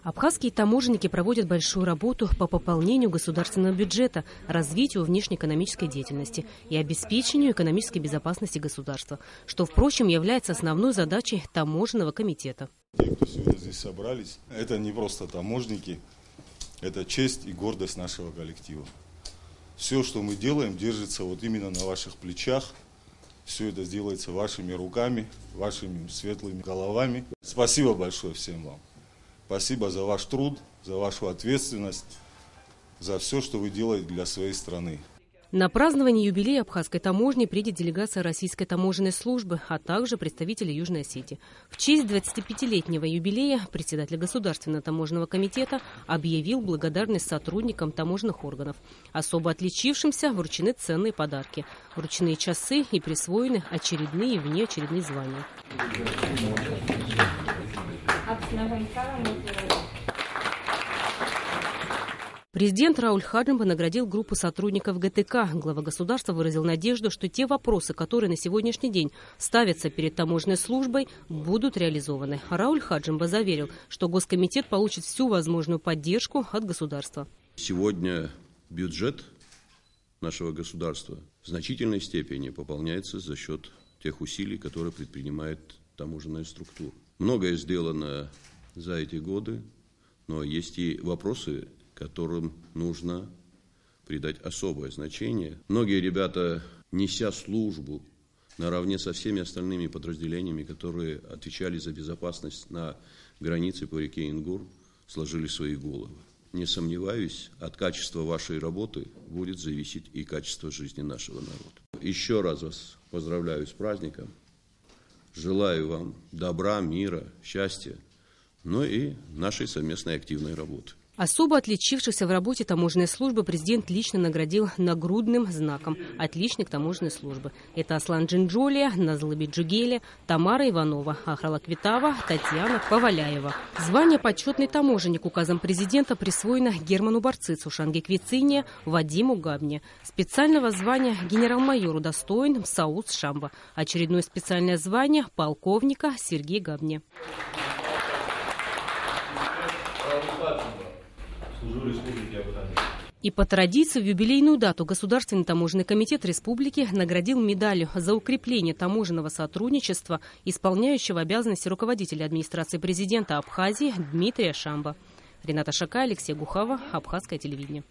Абхазские таможенники проводят большую работу по пополнению государственного бюджета, развитию внешнеэкономической деятельности и обеспечению экономической безопасности государства, что, впрочем, является основной задачей таможенного комитета. Те, кто сегодня здесь собрались, это не просто таможенники, это честь и гордость нашего коллектива. Все, что мы делаем, держится вот именно на ваших плечах. Все это делается вашими руками, вашими светлыми головами. Спасибо большое всем вам. Спасибо за ваш труд, за вашу ответственность, за все, что вы делаете для своей страны. На празднование юбилея абхазской таможни приедет делегация Российской таможенной службы, а также представители Южной Осетии. В честь 25-летнего юбилея председатель Государственного таможенного комитета объявил благодарность сотрудникам таможенных органов. Особо отличившимся вручены ценные подарки, ручные часы и присвоены очередные и внеочередные звания. Президент Рауль Хаджимба наградил группу сотрудников ГТК. Глава государства выразил надежду, что те вопросы, которые на сегодняшний день ставятся перед таможенной службой, будут реализованы. Рауль Хаджимба заверил, что Госкомитет получит всю возможную поддержку от государства. Сегодня бюджет нашего государства в значительной степени пополняется за счет тех усилий, которые предпринимает таможенная структура. Многое сделано за эти годы, но есть и вопросы, которым нужно придать особое значение. Многие ребята, неся службу наравне со всеми остальными подразделениями, которые отвечали за безопасность на границе по реке Ингур, сложили свои головы. Не сомневаюсь, от качества вашей работы будет зависеть и качество жизни нашего народа. Еще раз вас поздравляю с праздником. Желаю вам добра, мира, счастья, но и нашей совместной активной работы. Особо отличившихся в работе таможенной службы президент лично наградил нагрудным знаком «Отличник таможенной службы». Это Аслан Джинджолия, Назлыби Джугеля, Тамара Иванова, Ахрала Квитава, Татьяна Поваляева. Звание «Почетный таможенник» указом президента присвоено Герману Барцицу, Шанге Квицине, Вадиму Габне. Специального звания генерал-майору достоин Саус Шамба. Очередное специальное звание полковника Сергей Габне. И по традиции в юбилейную дату Государственный таможенный комитет республики наградил медалью за укрепление таможенного сотрудничества исполняющего обязанности руководителя администрации президента Абхазии Дмитрия Шамба. Рената Шакай, Алексей Гухава, Абхазское телевидение.